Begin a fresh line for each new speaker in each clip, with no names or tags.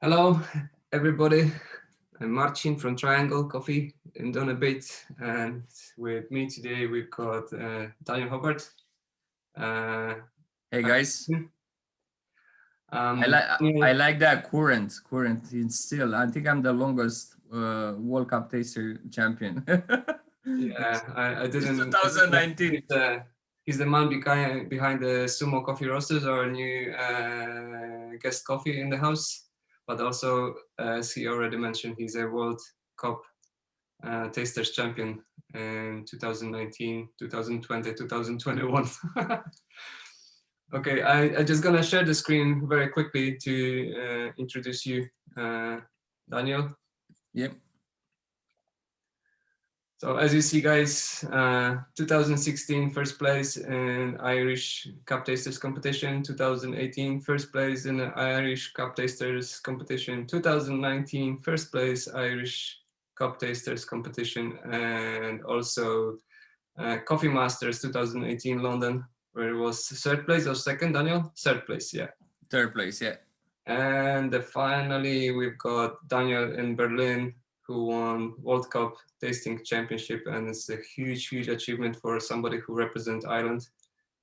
Hello, everybody. I'm Marcin from Triangle Coffee in Donabate, and with me today we've got Daniel Horbat. Uh,
Hey guys, I
um,
like I
Daniel,
like that current in still. I think I'm the longest World Cup taster champion.
yeah, I
It's
didn't know
2019.
he's the man behind the Sumo Coffee Roasters, our new guest coffee in the house. But also, as he already mentioned, he's a World Cup Tasters champion in 2019, 2020, 2021. Okay, I just gonna share the screen very quickly to introduce you, Daniel.
Yep.
So as you see, guys, 2016 first place in Irish Cup Tasters competition, 2018 first place in the Irish Cup Tasters competition, 2019 first place Irish Cup Tasters competition, and also Coffee Masters 2018 London, where it was third place or second, Daniel? Third place, yeah.
Third place, yeah.
And finally, we've got Daniel in Berlin, who won World Cup Tasting Championship, and it's a huge, huge achievement for somebody who represents Ireland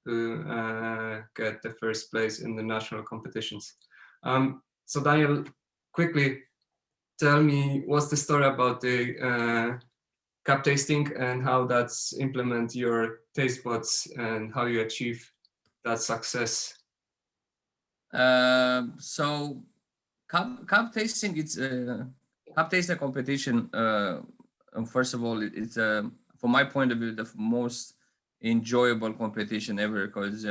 to get the first place in the national competitions. So Daniel, quickly tell me what's the story about the cup tasting and how that's implement your taste buds and how you achieve that success.
So cup tasting, it's a cup tasting competition. First of all, it's from my point of view the most enjoyable competition ever because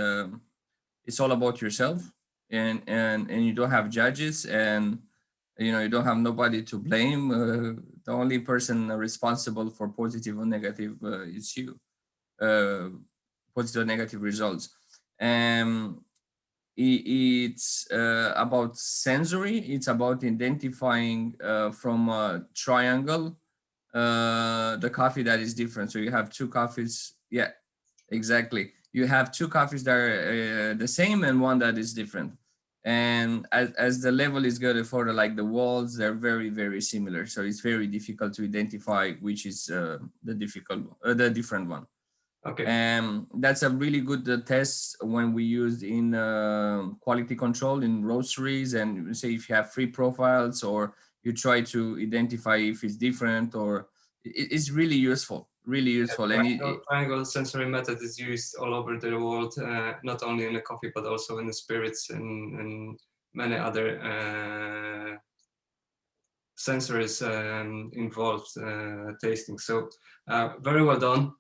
it's all about yourself and you don't have judges and you don't have nobody to blame. The only person responsible for positive or negative is you. uh, Positive or negative results. um it's about sensory. It's about identifying from a triangle the coffee that is different. So you have two coffees. Yeah, exactly. You have two coffees that are the same and one that is different. And as the level is good for like the walls, they're very, very similar. So it's very difficult to identify which is the different one.
Okay.
And that's a really good test when we use in quality control in roasteries, and say if you have free profiles or you try to identify if it's different, or it's really useful. And
Triangle sensory method is used all over the world, not only in the coffee, but also in the spirits and many other sensories involved tasting. So very well done.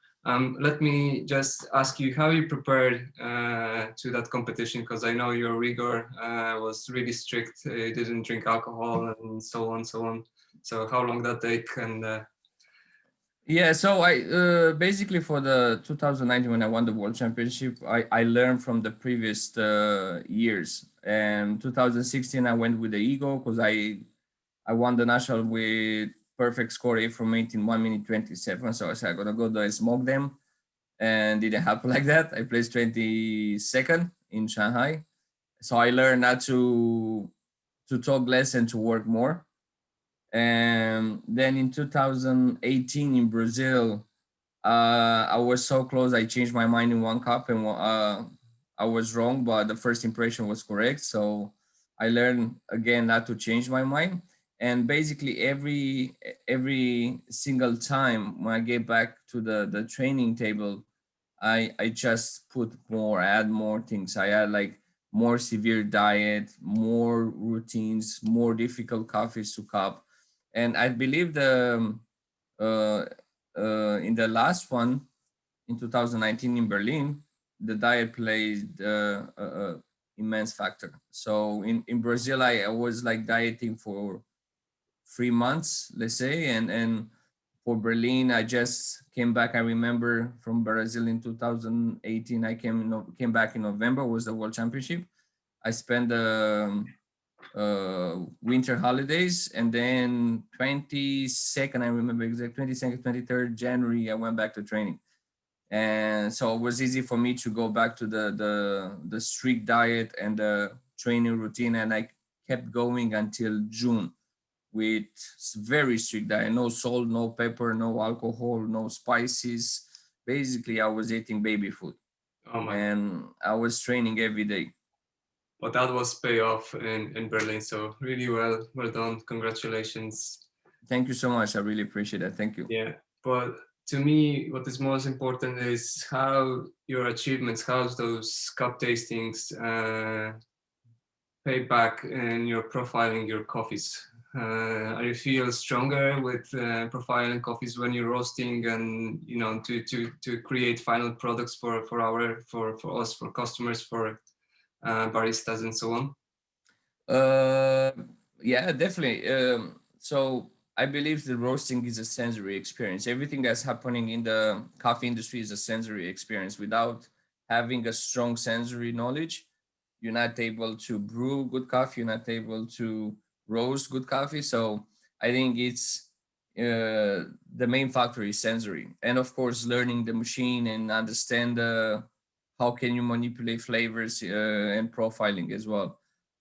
Let me just ask you how you prepared to that competition, because I know your rigor was really strict. You didn't drink alcohol and so on, so on. So how long that take and
yeah, so I basically for the 2019 when I won the world championship, I learned from the previous years. And 2016 I went with the ego because I won the national with perfect score A from 18, 1 minute 27. So I said I'm gonna go there and smoke them, and didn't happen like that. I placed 22nd in Shanghai. So I learned not to talk less and to work more. And then in 2018 in Brazil, I was so close. I changed my mind in one cup, and I was wrong, but the first impression was correct. So I learned again not to change my mind. And basically every single time when I get back to the training table, I just put more, add more things. I add like more severe diet, more routines, more difficult coffees to cup. And I believe uh, in the last one in 2019 in Berlin, the diet played immense factor. So in Brazil, I was like dieting for 3 months, let's say, and for Berlin, I just came back. I remember from Brazil in 2018, I came back in November. Was the World Championship. I spent the winter holidays, and then 22nd, I remember exactly 22nd, 23rd January, I went back to training. And so it was easy for me to go back to the strict diet and the training routine, and I kept going until June with very strict diet: no salt, no pepper, no alcohol, no spices. Basically, I was eating baby food,
Oh my.
and I was training every day.
But that was payoff in Berlin. So really well done. Congratulations.
Thank you so much. I really appreciate it. Thank you.
Yeah. But to me, what is most important is how your achievements, how those cup tastings pay back in your profiling your coffees. Are you feel stronger with profiling coffees when you're roasting, and to create final products for us, for customers, for baristas and so on?
Uh, yeah, definitely. So I believe the roasting is a sensory experience. Everything that's happening in the coffee industry is a sensory experience. Without having a strong sensory knowledge, you're not able to brew good coffee. You're not able to roast good coffee. So I think it's the main factor is sensory, and of course, learning the machine and understand how can you manipulate flavors and profiling as well.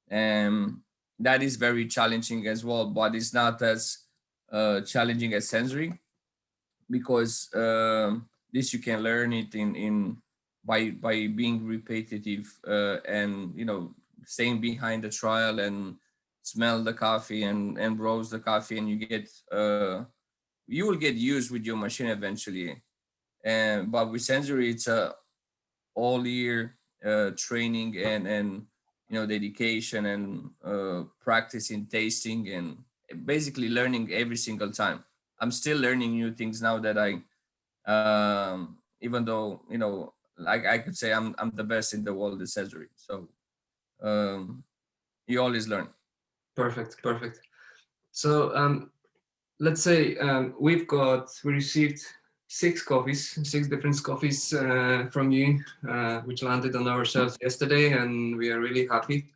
And that is very challenging as well, but it's not as challenging as sensory, because this you can learn it in by being repetitive, and staying behind the trial and smell the coffee and roast the coffee, and you will get used with your machine eventually. And but with sensory, it's a all year training and dedication and practicing tasting and basically learning every single time. I'm still learning new things now that I even though like I could say I'm the best in the world at sensory. So um you always learn.
Perfect, perfect. So let's say we received six different coffees from you, which landed on our shelves yesterday, and we are really happy.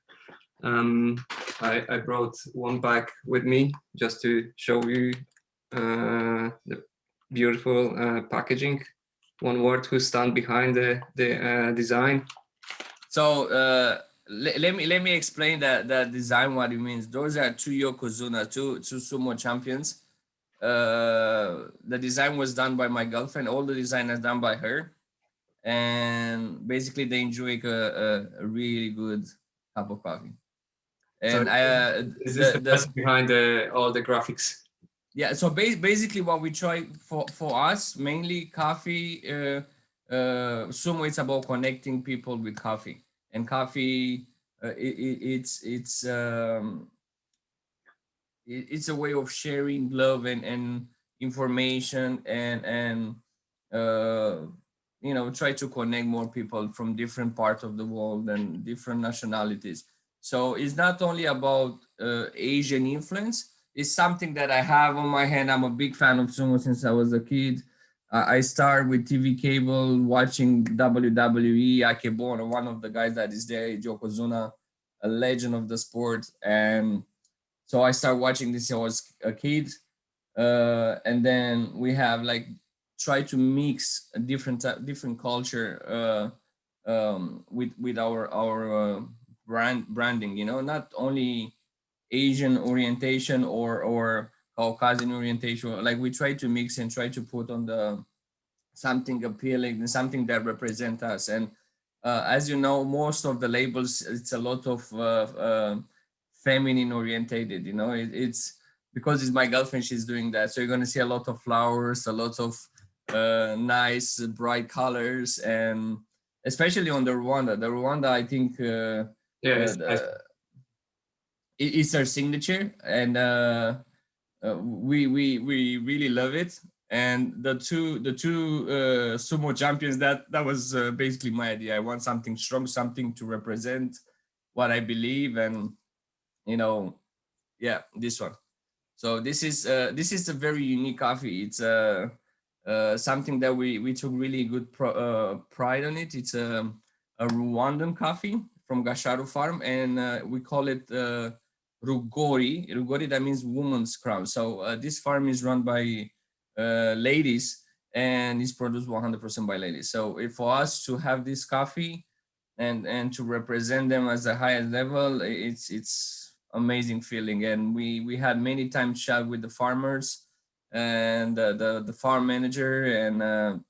Um, I brought one back with me just to show you the beautiful packaging. One word who stand behind the design.
So let me explain that design, what it means. Those are two Yokozuna, two sumo champions. The design was done by my girlfriend. All the design is done by her, and basically they enjoy a really good cup of coffee.
So
And
is this the
the
person behind all the graphics?
yeah, so basically what we try for us, mainly coffee, Sumo, it's about connecting people with coffee. And coffee, it's a way of sharing love and information, and uh, try to connect more people from different parts of the world and different nationalities. So it's not only about Asian influence. It's something that I have on my hand. I'm a big fan of sumo since I was a kid. I started with TV cable watching WWE. Akebono, one of the guys that is there, Yokozuna, a legend of the sport. And so I started watching this when I was a kid, and then we have like try to mix a different culture with our branding. Not only Asian orientation or Caucasian orientation. Like we try to mix and try to put on the something appealing and something that represent us. And as you know, most of the labels, it's a lot of feminine orientated. It's because it's my girlfriend, she's doing that, so you're going to see a lot of flowers, a lot of nice bright colors, and especially on the Rwanda, I think
Yeah, it's nice.
it's our signature, and we really love it. And the two sumo champions, that was basically my idea. I want something strong, something to represent what I believe, and you know yeah, this one. So this is a very unique coffee. It's something that we took really good pride on it. It's a Rwandan coffee from Gasharu farm, and we call it Rugori. Rugori, that means woman's crown. So this farm is run by ladies, and is produced 100% by ladies. So for us to have this coffee and to represent them as the highest level, it's amazing feeling. And we had many times chat with the farmers and the farm manager, and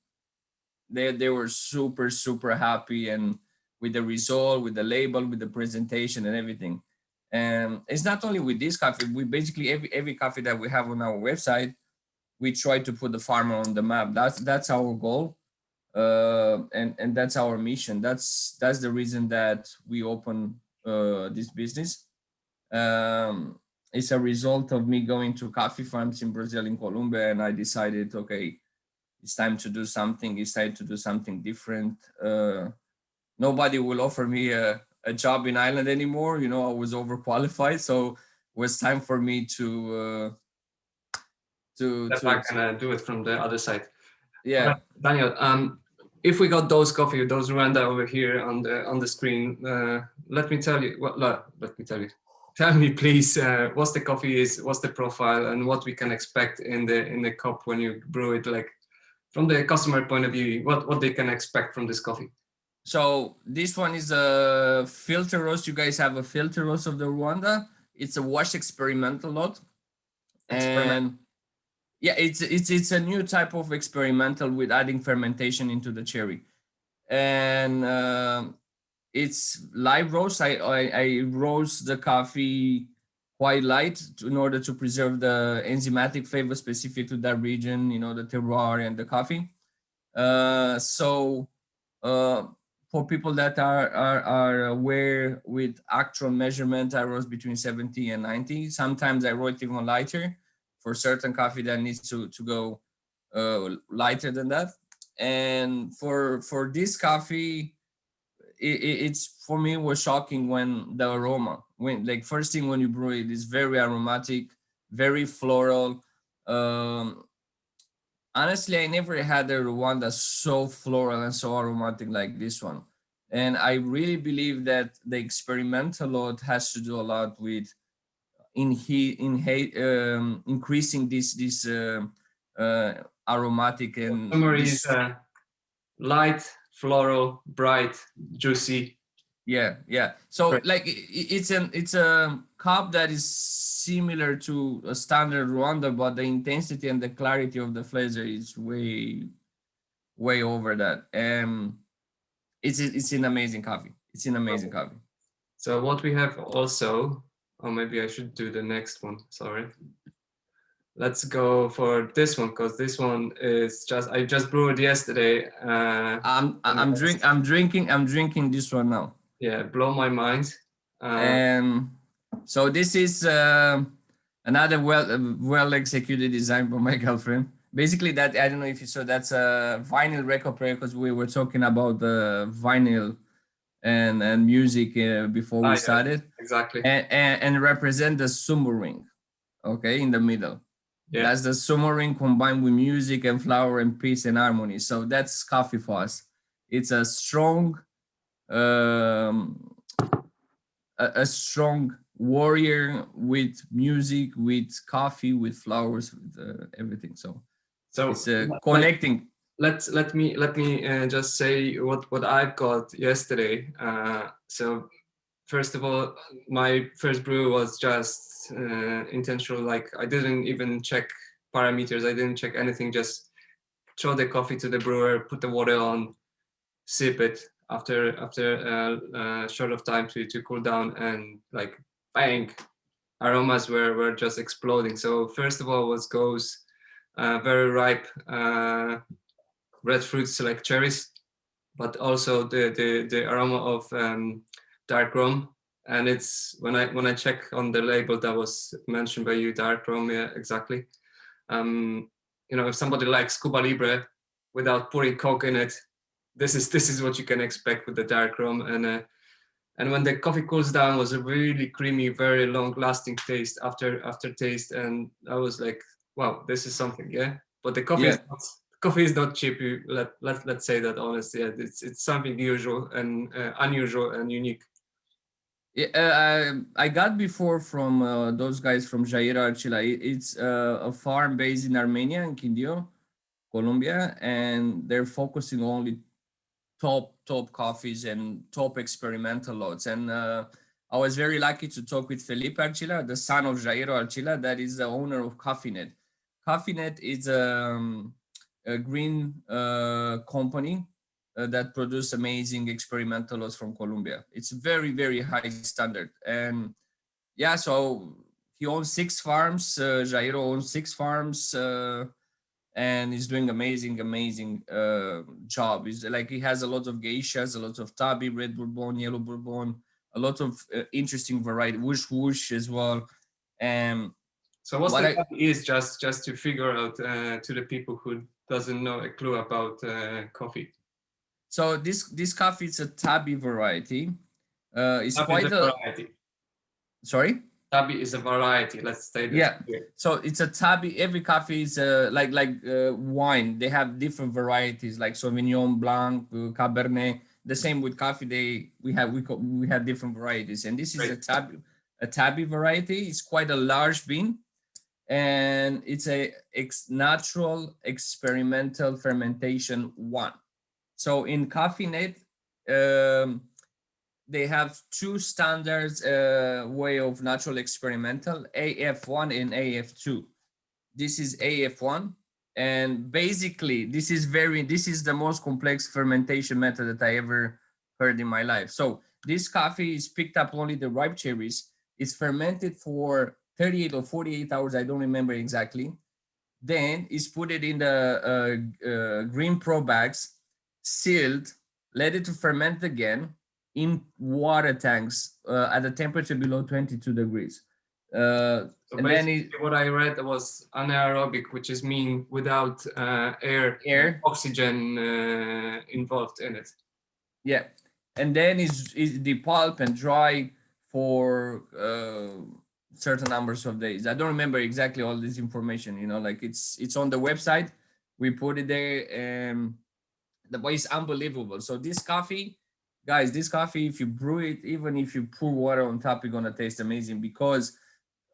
they were super happy and with the result, with the label, with the presentation and everything. And it's not only with this coffee, we basically every coffee that we have on our website, we try to put the farmer on the map. That's our goal, and that's our mission. That's the reason that we open this business. It's a result of me going to coffee farms in Brazil, in Colombia, and I decided, okay, it's time to do something. It's time to do something different. Nobody will offer me a job in Ireland anymore. You know, I was overqualified, so it was time for me to
Step back and do it from the other side.
yeah.
Right, Daniel, if we got those coffee, those Rwanda over here on the screen, let me tell you. Let me tell you. Tell me, please, what's the coffee is, what's the profile, and what we can expect in the cup when you brew it. Like from the customer point of view, what they can expect from this coffee.
So this one is a filter roast. You guys have a filter roast of the Rwanda. It's a wash experimental lot, and yeah, it's a new type of experimental with adding fermentation into the cherry, and it's live roast. I roast the coffee quite light in order to preserve the enzymatic flavor specific to that region, you know, the terroir and the coffee. So for people that are aware with actual measurement, I roast between 70 and 90. Sometimes I roast even lighter for certain coffee that needs to go lighter than that. And for this coffee, it's for me was shocking when the aroma, when like first thing when you brew it is very aromatic, very floral. Honestly, I never had a Rwanda so floral and so aromatic like this one. And I really believe that the experimental load has to do a lot with increasing this aromatic and
Summary
this,
is light, floral, bright, juicy.
yeah. So
Right.
like it's a cup that is similar to a standard Rwanda, but the intensity and the clarity of the flavor is way over that. It's an amazing coffee. It's an amazing coffee.
So what we have also, or maybe I should do the next one. Sorry. Let's go for this one because this one is I just brewed yesterday.
I'm drinking this one now.
Yeah, blow my mind.
And so this is another well executed design by my girlfriend. Basically, that I don't know if you saw, that's a vinyl record player because we were talking about the vinyl and music before we started.
Exactly.
And represent the Sumo ring, okay, in the middle.
Yeah.
That's the Sumo ring combined with music and flower and peace and harmony. So that's coffee for us. It's a strong, a strong warrior with music, with coffee, with flowers, with everything. So it's connecting.
Let me just say what I've got yesterday. So first of all, my first brew was just intentional. Like I didn't even check parameters. I didn't check anything. Just throw the coffee to the brewer, put the water on, sip it. After a short of time to cool down, and like bang, aromas were just exploding. So first of all goes very ripe red fruits like cherries, but also the aroma of dark rum. And it's when I check on the label that was mentioned by you, dark rum, yeah, exactly. You know, if somebody likes Cuba Libre without putting Coke in it, this is what you can expect with the dark rum. And when the coffee cools down, was a really creamy, very long-lasting taste after taste, and I was like, wow, this is something, yeah. But the coffee is not cheap. Let's say that honestly, yeah, it's something usual and unusual and unique.
Yeah, I got before from those guys from Jair Archila. It's a farm based in Armenia, in Quindío, Colombia, and they're focusing only top coffees and top experimental lots. And I was very lucky to talk with Felipe Archila, the son of Jairo Archila, that is the owner of CoffeeNet. CoffeeNet is a green company that produce amazing experimental oils from Colombia. It's very, very high standard. And yeah, so he owns 6 farms. Jairo owns 6 farms. And he's doing amazing job. He's like, he has a lot of geishas, a lot of tabi, red bourbon, yellow bourbon, a lot of interesting variety, whoosh as well. And
so what's the coffee is, just to figure out to the people who doesn't know a clue about coffee.
So this coffee is a tabi variety. It's
tabi
quite
is a variety.
Sorry?
Tabi is a variety. Let's say that.
Yeah. So it's a tabi. Every coffee is like wine. They have different varieties, like Sauvignon Blanc, Cabernet. The same with coffee. We have different varieties, and this is a tabi variety. It's quite a large bean, and it's a natural experimental fermentation 1. So in CoffeeNet, they have 2 standards way of natural experimental, AF1 and AF2. This is AF1, and basically this is the most complex fermentation method that I ever heard in my life. So this coffee is picked up only the ripe cherries. It's fermented for 38 or 48 hours, I don't remember exactly. Then it's put it in the green pro bags, sealed, let it to ferment again in water tanks at a temperature below 22 degrees.
So and then what I read was anaerobic, which is mean without air, oxygen involved in it.
Yeah, and then is depulp and dry for certain numbers of days. I don't remember exactly all this information. You know, like it's on the website. We put it there, and the way is unbelievable. So this coffee, guys, if you brew it, even if you pour water on top, you're gonna taste amazing because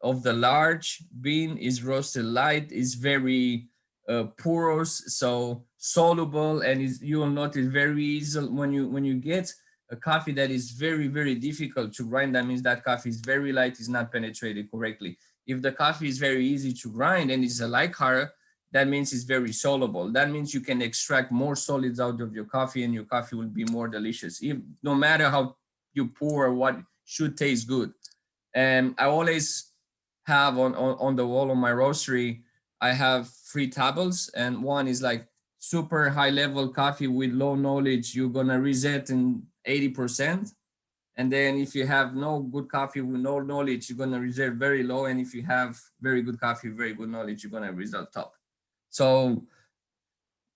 of the large bean. Is roasted light, is very porous, so soluble, and you will notice very easy when you get a coffee that is very difficult to grind. That means that coffee is very light, is not penetrated correctly. If the coffee is very easy to grind and it's a light color, that means it's very soluble. That means you can extract more solids out of your coffee, and your coffee will be more delicious. No matter how you pour, what should taste good. And I always have on the wall on my roastery, I have 3 tables, and one is like super high level coffee with low knowledge. You're gonna reset in 80%. And then if you have no good coffee with no knowledge, you're gonna reserve very low. And if you have very good coffee, very good knowledge, you're gonna result top. So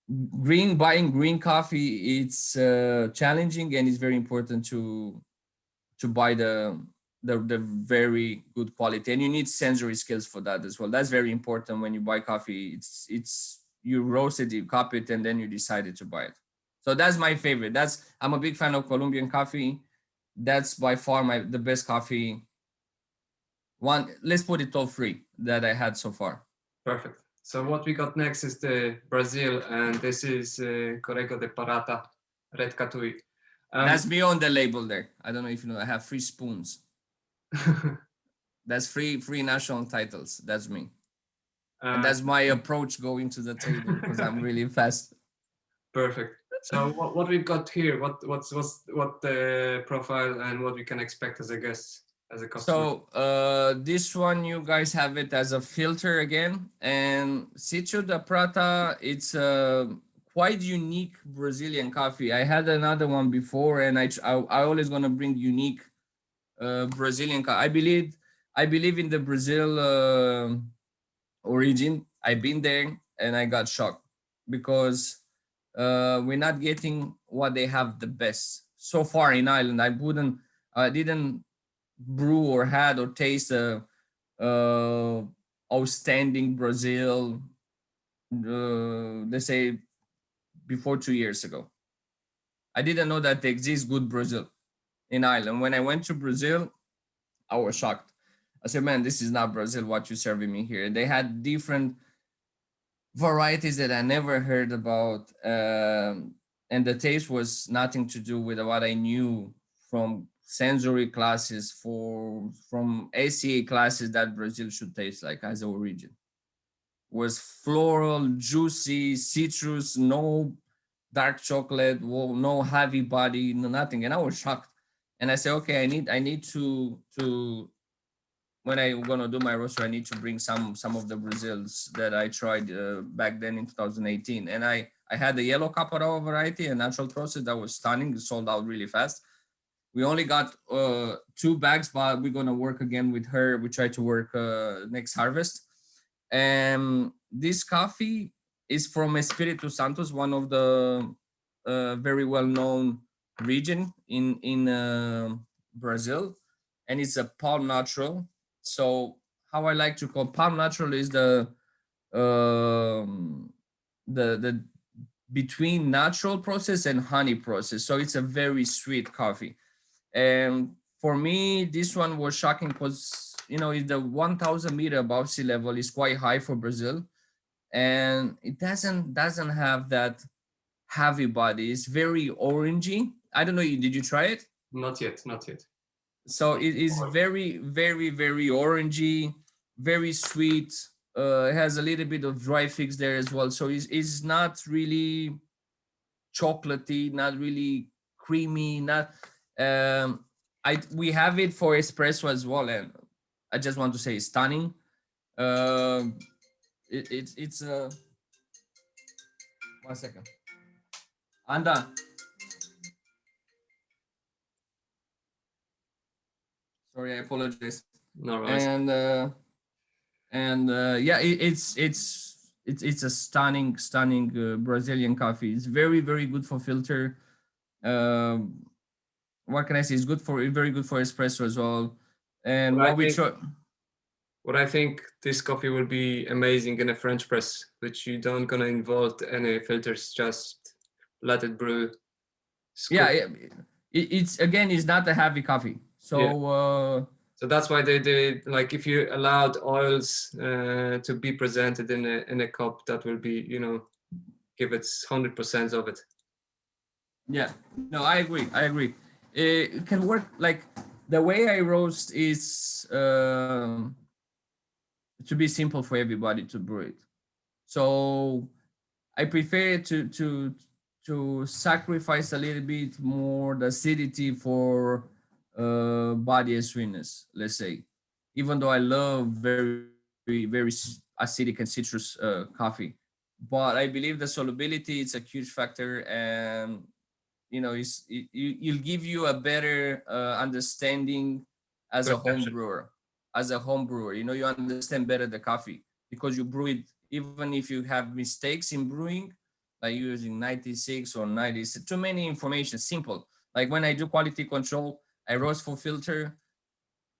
buying green coffee, it's challenging, and it's very important to buy the very good quality, and you need sensory skills for that as well. That's very important when you buy coffee. It's you roast it, you cup it, and then you decided to buy it. So that's my favorite. I'm a big fan of Colombian coffee. That's by far the best coffee. Let's put it top 3 that I had so far.
Perfect. So what we got next is the Brazil, and this is Corrego de Parata, Red Katui.
That's me on the label there. I don't know if you know, I have 3 spoons. That's 3 national titles. That's me. And that's my approach going to the table because I'm really fast.
Perfect. So what we've got here, what the profile and what we can expect as a guest, as a customer.
So this one, you guys have it as a filter again, and Sítio da Prata, it's quite unique Brazilian coffee. I had another one before, and I always gonna bring unique Brazilian coffee. I believe in the Brazil origin. I've been there and I got shocked because we're not getting what they have the best so far in Ireland. I didn't brew or had or taste a outstanding Brazil, let's say before 2 years ago. I didn't know that there exists good Brazil in Ireland. When I went to Brazil, I was shocked. I said, man, this is not Brazil, what you're serving me here. They had different varieties that I never heard about. And the taste was nothing to do with what I knew from sensory classes from ACA classes that Brazil should taste like as a origin. Was floral, juicy, citrus, no dark chocolate, no heavy body, no nothing. And I was shocked. And I said, okay, I need to when I'm gonna do my roaster, I need to bring some of the Brazils that I tried back then in 2018. And I had the yellow caparao variety, a natural process that was stunning, sold out really fast. We only got 2 bags, but we're gonna work again with her. We try to work next harvest. And this coffee is from Espírito Santos, one of the very well-known region in Brazil, and it's a palm natural. So how I like to call palm natural is the between natural process and honey process. So it's a very sweet coffee. And for me, this one was shocking because it's the 1,000 meter above sea level is quite high for Brazil, and it doesn't have that heavy body. It's very orangey. I don't know. Did you try it?
Not yet, not yet.
So it is very, very, very orangey, very sweet. It has a little bit of dry figs there as well. So it's not really chocolatey, not really creamy, not we have it for espresso as well, and I just want to say it's stunning. It's 1 second. Anda. Sorry, I apologize.
No worries.
And yeah, it's a stunning Brazilian coffee. It's very, very good for filter. What can I say? It's very good for espresso as well. And
what I think this coffee will be amazing in a French press, which you don't gonna involve any filters, just let it brew.
Yeah, it's not a heavy coffee. So
yeah. So that's why they like, if you allowed oils to be presented in a cup, that will be, give it 100% of it.
Yeah, no, I agree. It can work like the way I roast is to be simple for everybody to brew it. So I prefer to sacrifice a little bit more the acidity for body and sweetness, let's say. Even though I love very, very acidic and citrus coffee, but I believe the solubility is a huge factor, and it'll give you a better understanding as a home brewer. You understand better the coffee because you brew it. Even if you have mistakes in brewing, like using 96 or 96, too many information, simple. Like when I do quality control, I roast for filter.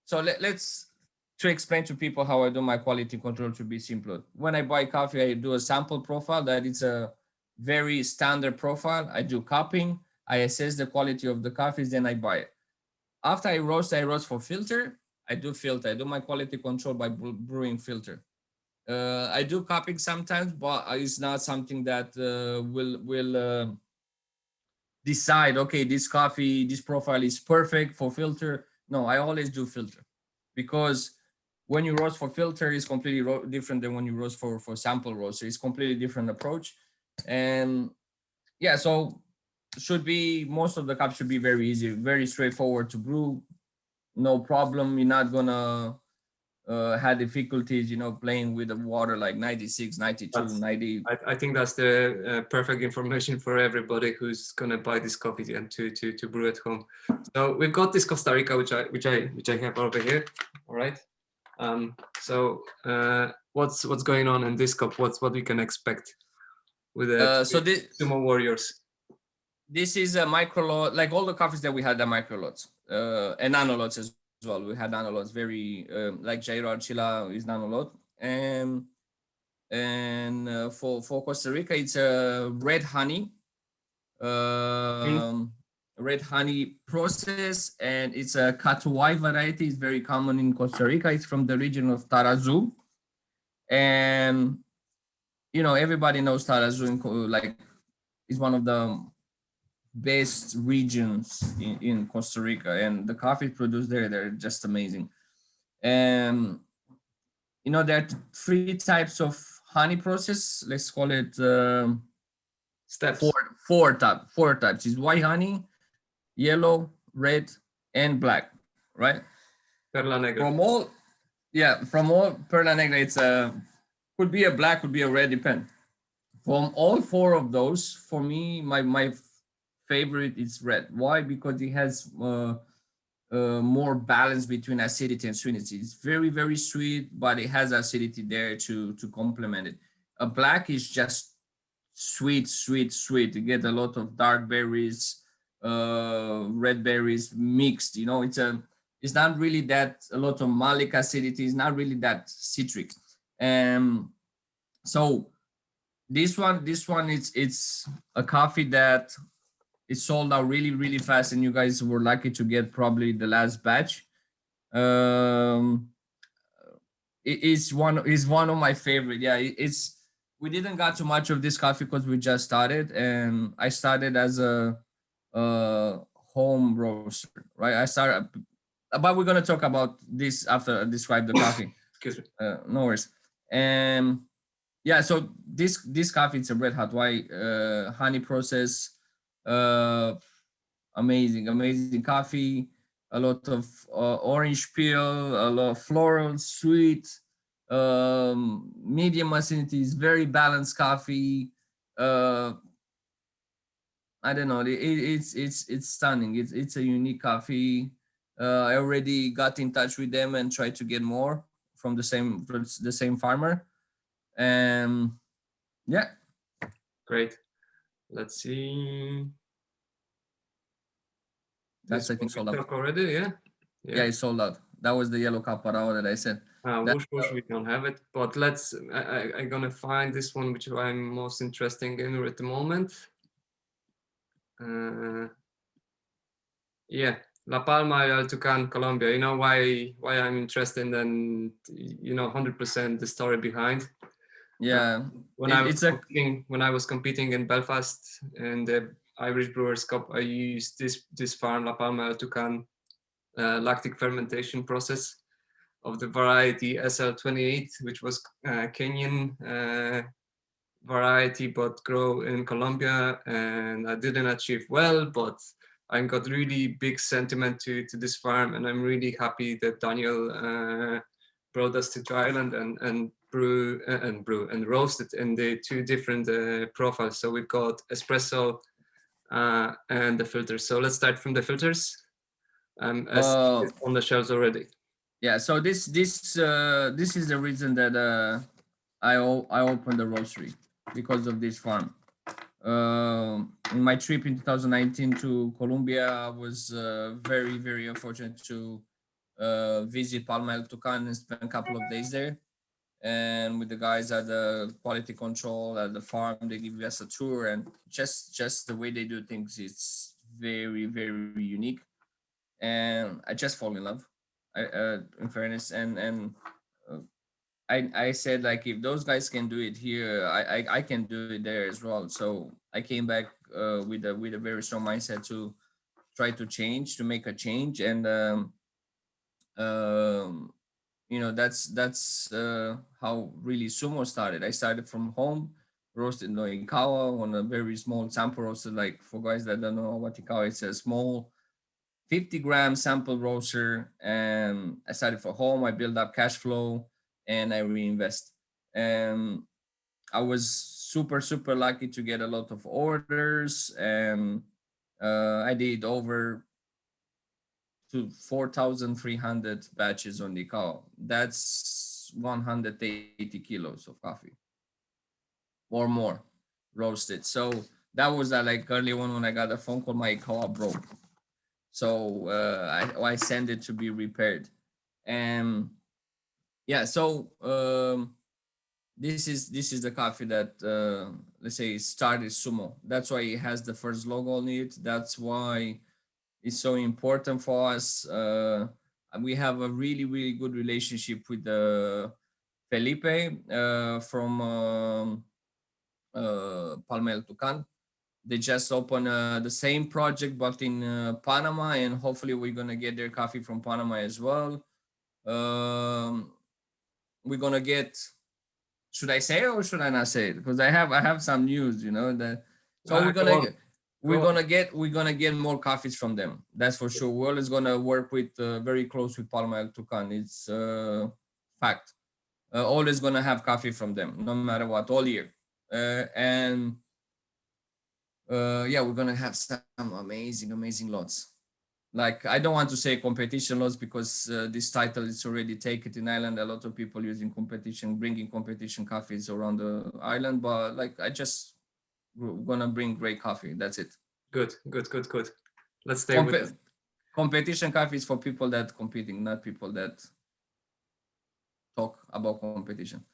So let's to explain to people how I do my quality control to be simpler. When I buy coffee, I do a sample profile that it's a very standard profile. I do cupping, I assess the quality of the coffees, then I buy it. After I roast for filter. I do my quality control by brewing filter. I do cupping sometimes, but it's not something that will decide, okay, this profile is perfect for filter. No, I always do filter, because when you roast for filter is completely different than when you roast for sample roast. So it's completely different approach. And yeah, so most of the cups should be very easy, very straightforward to brew. No problem. You're not gonna have difficulties, playing with the water like 96, 92, 90.
I think that's the perfect information for everybody who's gonna buy this coffee and to brew at home. So we've got this Costa Rica, which I have over here. All right. So what's going on in this cup? What we can expect with the Sumo Warriors?
This is a micro lot, like all the coffees that we had are micro lots and nano lots as well. We had nano lots, very like Jairo Archila is nano lot, and for Costa Rica it's a red honey process, and it's a Kotwicki variety. It's very common in Costa Rica. It's from the region of Tarazu, and everybody knows Tarazu, like is one of the best regions in Costa Rica, and the coffee produced there, they're just amazing. And there are three types of honey process. Let's call it
Steps.
four types. Is white honey, yellow, red, and black, right?
Perla Negra.
From all Perla Negra, it's could be a black, could be a red, depend. From all four of those, for me, my favorite is red. Why? Because it has more balance between acidity and sweetness. It's very, very sweet, but it has acidity there to complement it. A black is just sweet, sweet, sweet. You get a lot of dark berries, red berries mixed. It's not really that a lot of malic acidity. It's not really that citric. And so this one, it's a coffee that it sold out really, really fast, and you guys were lucky to get probably the last batch. Um, is one of my favorite. Yeah, it's we didn't got too much of this coffee because we just started, and I started as a home roaster, right? I started, but we're gonna talk about this after I describe the coffee.
Excuse me.
No worries. And yeah, so this coffee, it's a red hot white honey process, uh amazing coffee, a lot of orange peel, a lot of floral, sweet, medium acidity, is very balanced coffee. uh I don't know, it's stunning. It's a unique coffee. I already got in touch with them and tried to get more from the same farmer. And yeah,
Great. Let's see.
that's,
This
I
one
think,
we
sold out.
talk already, yeah?
Yeah, it's sold out. That was the yellow caparao that I said. That,
Whoosh whoosh, we don't have it, but I'm gonna find this one which I'm most interested in at the moment. Yeah, La Palma y Tucán, Colombia. You know why I'm interested, and 100% the story behind.
yeah,
When I was competing in Belfast in the Irish Brewers Cup, I used this farm La Palma y Tucán lactic fermentation process of the variety SL28, which was Kenyan variety, but grow in Colombia. And I didn't achieve well, but I got really big sentiment to this farm, and I'm really happy that Daniel brought us to Ireland and brew and roast it in the two different profiles. So we've got espresso and the filters. So let's start from the filters. As it's on the shelves already.
yeah. So this is the reason that I opened the roastery, because of this farm. In my trip in 2019 to Colombia, I was very, very unfortunate to visit Palma el Tucán and spend a couple of days there. And with the guys at the quality control at the farm, they give us a tour, and just the way they do things, it's very, very unique. And I just fall in love. In fairness, and uh, I said, like, if those guys can do it here, I can do it there as well. So I came back with a very strong mindset to try to make a change. And um, that's how really Sumo started. I started from home, roasted no ikawa on a very small sample roaster. Like, for guys that don't know what ikawa, it's a small 50-gram sample roaster. And I started for home. I build up cash flow and I reinvest. And I was super, super lucky to get a lot of orders. And I did over to 4,300 batches on the cow. That's 180 kilos of coffee or more roasted. So that was like early on when I got a phone call, my cow broke. So I sent it to be repaired. And yeah, so this is the coffee that let's say started Sumo. That's why it has the first logo on it. That's why it's so important for us. And we have a really, really good relationship with Felipe from Palmel Tucan. They just opened the same project but in Panama, and hopefully we're gonna get their coffee from Panama as well. We're gonna get. Should I say it or should I not say it? Because I have some news, that. So we're
Go
gonna
on.
get we're
Go on.
gonna get we're gonna get more coffees from them. That's for sure. We're always gonna work with very close with Palma El Tucan. It's fact. Always gonna have coffee from them, no matter what, all year. And yeah, we're gonna have some amazing lots. Like, I don't want to say competition lots because this title is already taken in Ireland. A lot of people using competition, bringing competition coffees around the island, but like I just gonna bring great coffee. That's it.
Good. Let's stay with
Compe- Competition coffee is for people that competing, not people that talk about competition.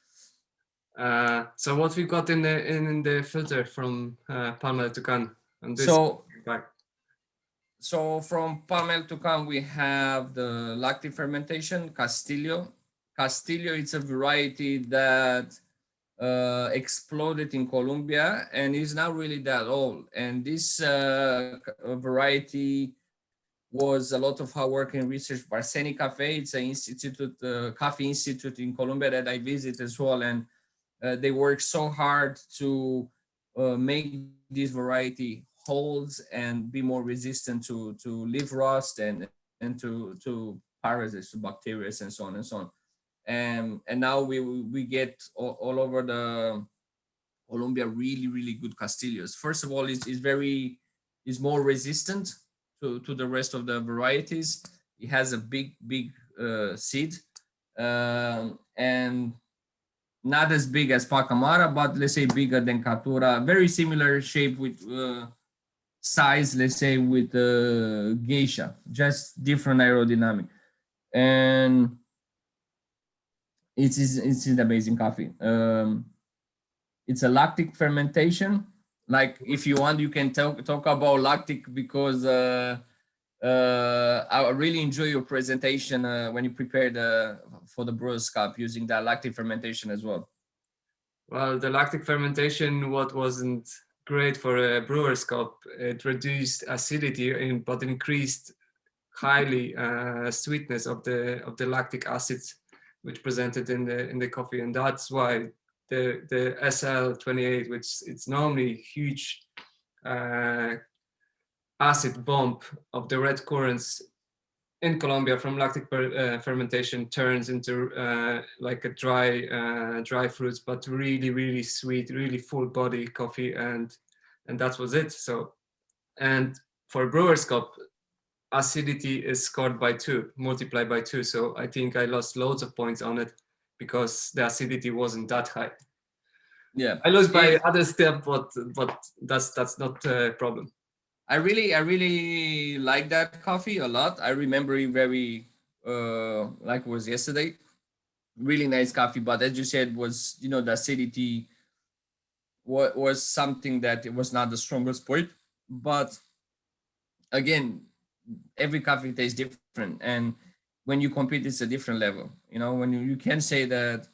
So what we got in the filter from Palma de Tucán on this
So
back.
So from Palmel to Can, we have the lactic fermentation, Castillo. Castillo, it's a variety that exploded in Colombia and is not really that old. And this variety was a lot of hard work and research. Marcin Cafe, it's an institute, coffee institute in Colombia that I visit as well. And they work so hard to make this variety holds and be more resistant to leaf rust and to parasites, to bacteria, and so on and so on. And now we get all over the Colombia really good Castillos. First of all, is more resistant to the rest of the varieties. It has a big seed, and not as big as Pacamara, but let's say bigger than Catura. Very similar shape with size, let's say, with Geisha, just different aerodynamic. And it's an amazing coffee. It's a lactic fermentation. Like, if you want, you can talk about lactic because I really enjoy your presentation when you prepared for the Brewers Cup using that lactic fermentation as well.
Well, the lactic fermentation, what wasn't great for a brewer's cup, it reduced acidity but increased highly sweetness of the lactic acids, which presented in the coffee, and that's why the SL28, which it's normally huge acid bump of the red currants in Colombia from lactic fermentation, turns into like a dry fruits, but really sweet, really full body coffee, and that was it. So, and for Brewers Cup, acidity is scored by 2, multiplied by 2. So I think I lost loads of points on it because the acidity wasn't that high.
Yeah,
I lost by other step, but that's not a problem.
I really like that coffee a lot. I remember it very like it was yesterday. Really nice coffee, but as you said, was the acidity was something that it was not the strongest point. But again, every coffee tastes different, and when you compete, it's a different level. When you can say that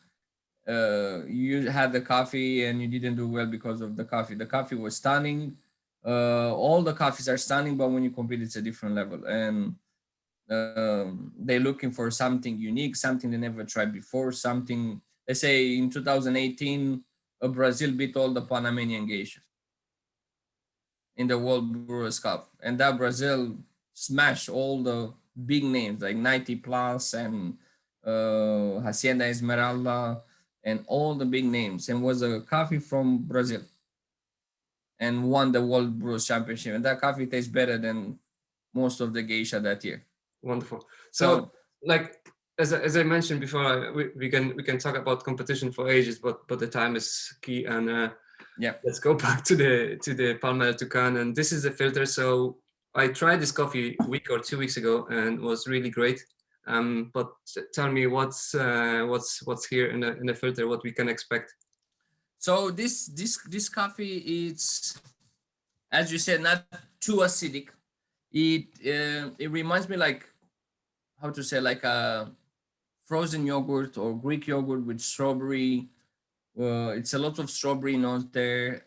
you had the coffee and you didn't do well because of the coffee. The coffee was stunning. All the coffees are stunning, but when you compete, it's a different level. And they're looking for something unique, something they never tried before, something, let's say in 2018, Brazil beat all the Panamanian geishas in the World Brewers Cup. And that Brazil smashed all the big names like 90 Plus and Hacienda Esmeralda and all the big names, and was a coffee from Brazil and won the World Brewers Championship. And that coffee tastes better than most of the geisha that year.
Wonderful. So like as I mentioned before, we can talk about competition for ages, but the time is key. And
yeah,
let's go back to the Palma de Tucán. And this is a filter. So I tried this coffee a week or 2 weeks ago and was really great. But tell me what's here in the filter, what we can expect.
So this coffee, it's, as you said, not too acidic. It reminds me, like, how to say, like a frozen yogurt or Greek yogurt with strawberry. It's a lot of strawberry notes there.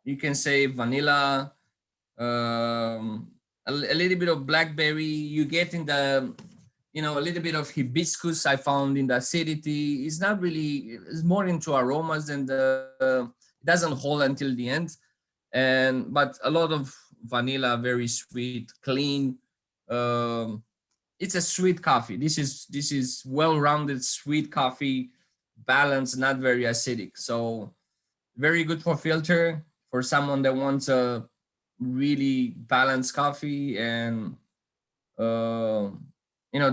you can say vanilla, a little bit of blackberry. You get in the, a little bit of hibiscus I found in the acidity. It's not really, it's more into aromas than it doesn't hold until the end. But a lot of vanilla, very sweet, clean. Um, it's a sweet coffee. This is well-rounded sweet coffee, balanced, not very acidic. So very good for filter for someone that wants a really balanced coffee and uh,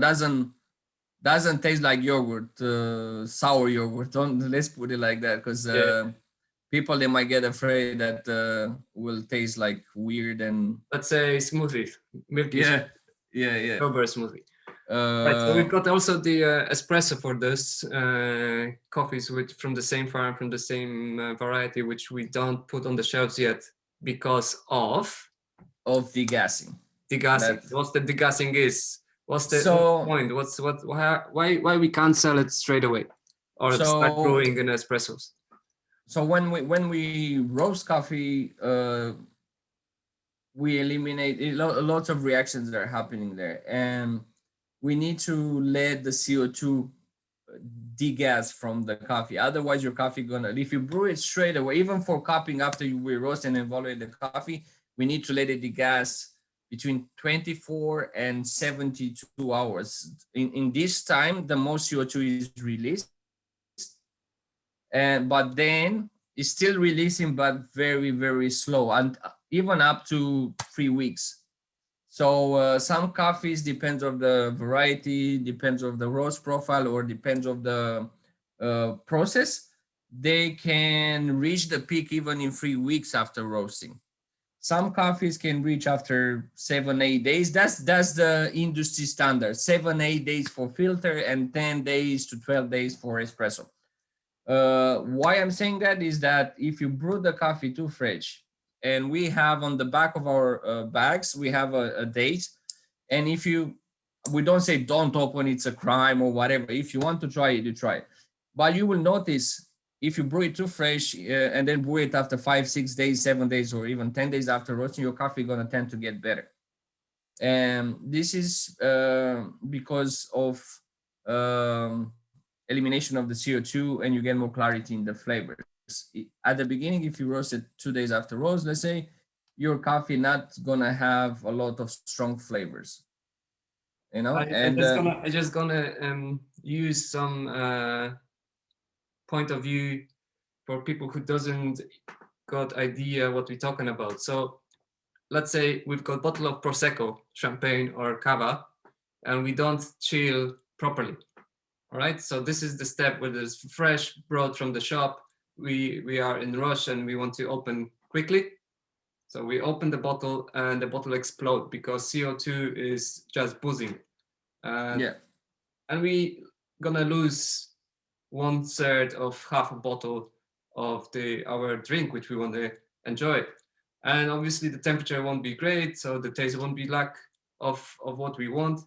doesn't taste like yogurt, sour yogurt. Don't Let's put it like that, because
Yeah.
people they might get afraid that will taste like weird and
Let's say smoothie, milky
yeah, yeah.
strawberry smoothie. Right. So
Uh,
we've got also the espresso for this coffees from the same farm, from the same variety, which we don't put on the shelves yet because of
of degassing.
degassing.
That
What's the degassing is? What's the
so
point? Why we can't sell it straight away or start
so
brewing in espressos?
so when we roast coffee, we eliminate lots of reactions that are happening there, and we need to let the CO2 degas from the coffee. Otherwise, your coffee gonna, if you brew it straight away, even for cupping after we roast and evaluate the coffee, we need to let it degas between 24 and 72 hours. In this time, the most CO2 is released, but then it's still releasing, but very, very slow, and even up to 3 weeks. So some coffees depends of the variety, depends of the roast profile, or depends of the process. They can reach the peak even in 3 weeks after roasting. Some coffees can reach after 7-8 days. That's the industry standard: 7-8 days for filter and 10 days to 12 days for espresso. Why I'm saying that is that if you brew the coffee too fresh, and we have on the back of our bags, we have a date, and if we don't say don't open, it's a crime or whatever. If you want to try it, you try it. But you will notice if you brew it too fresh and then brew it after 5-6 days, 7 days, or even 10 days after roasting, your coffee gonna tend to get better. And this is because of elimination of the CO2, and you get more clarity in the flavors. At the beginning, if you roast it 2 days after roast, let's say, your coffee not gonna have a lot of strong flavors,
I
and
just gonna use some point of view for people who doesn't got idea what we're talking about. So let's say we've got a bottle of prosecco, champagne, or cava, and we don't chill properly. All right. So this is the step where there's fresh brought from the shop. We are in rush and we want to open quickly. So we open the bottle and the bottle explodes because CO2 is just buzzing.
yeah,
And we gonna lose 1/3 of half a bottle of our drink, which we want to enjoy. And obviously the temperature won't be great, so the taste won't be lack of what we want.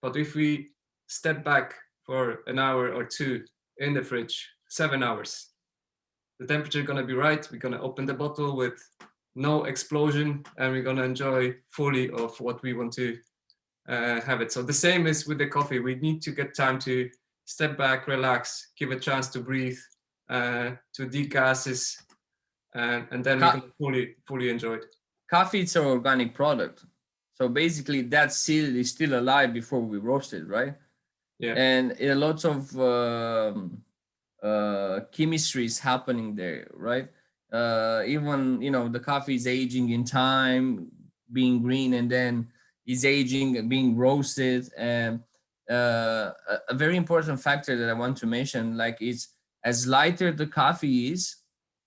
But if we step back for an hour or two in the fridge, 7 hours, the temperature gonna be right. We're gonna open the bottle with no explosion, and we're gonna enjoy fully of what we want to have it. So the same is with the coffee. We need to get time to step back, relax, give a chance to breathe, to degases, and then we can fully enjoy it.
coffee is an organic product, so basically that seed is still alive before we roast it, right?
Yeah.
And a lot of chemistry is happening there, right? Even the coffee is aging in time, being green, and then is aging, being roasted. And a very important factor that I want to mention, like, is as lighter the coffee is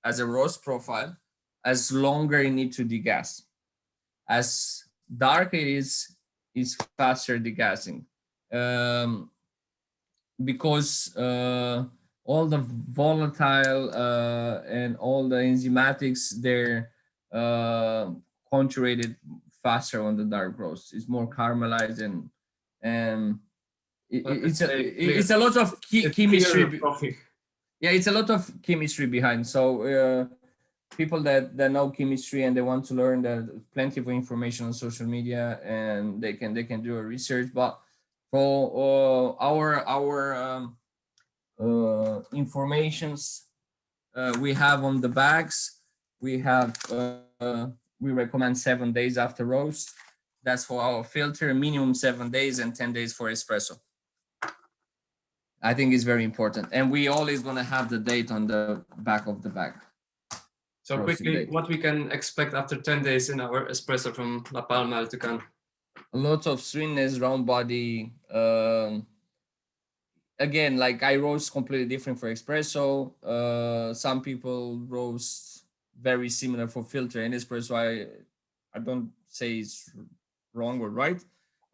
as a roast profile, as longer it needs to degas. As dark it is faster degassing. Um, because all the volatile and all the enzymatics, they're concentrated faster on the dark roast. It's more caramelized, and it's a lot of
It's
chemistry.
clear coffee.
Yeah, it's a lot of chemistry behind. So people that know chemistry and they want to learn, there's plenty of information on social media, and they can do a research. But for our informations we have on the bags, we have we recommend 7 days after roast. That's for our filter, minimum 7 days, and 10 days for espresso. I think it's very important, and we always gonna have the date on the back of the bag.
So quickly, what we can expect after 10 days in our espresso from La Palma El Tucan?
A lot of sweetness, round body. Again, like I roast completely different for espresso. Some people roast very similar for filter and espresso. I don't say it's wrong or right.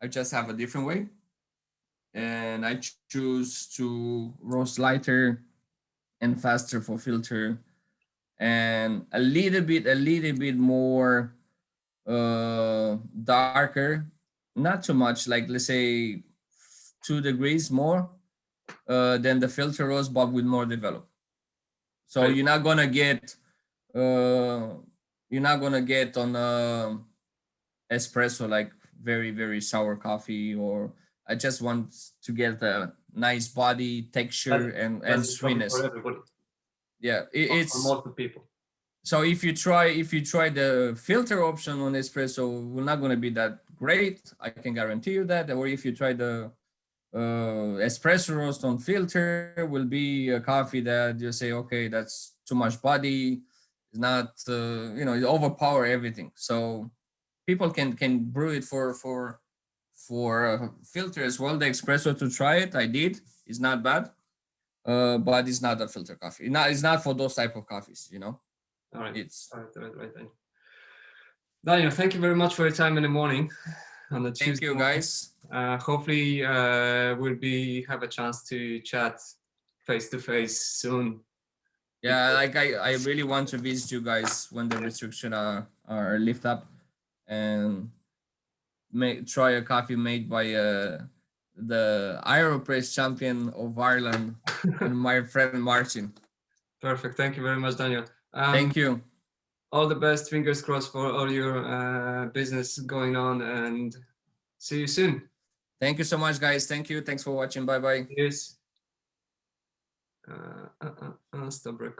I just have a different way, and I choose to roast lighter and faster for filter, and a little bit more darker, not too much, like let's say 2 degrees more than the filter roast, but with more develop. So
Right.
you're not gonna get on espresso like very sour coffee, or I just want to get a nice body texture and
That's
sweetness.
for everybody.
Yeah, it's
for most people.
So if you try the filter option on espresso, we're not gonna be that great. I can guarantee you that. Or if you try the espresso roast on filter, will be a coffee that you say, okay, that's too much body. It's not, it overpower everything. So people can brew it for filter as well. The espresso, to try it, I did. It's not bad, but it's not a filter coffee. It's not for those type of coffees.
All right.
It's
right. Daniel, thank you very much for your time in the morning on the Tuesday.
Thank you, guys.
Hopefully, we'll have a chance to chat face to face soon.
Yeah, like I really want to visit you guys when the restrictions are lift up, and try a coffee made by the Aeropress champion of Ireland and my friend Marcin.
Perfect. Thank you very much, Daniel.
Thank you.
All the best. Fingers crossed for all your business going on, and see you soon.
Thank you so much, guys. Thank you. Thanks for watching. Bye bye.
Cheers. Stop recording.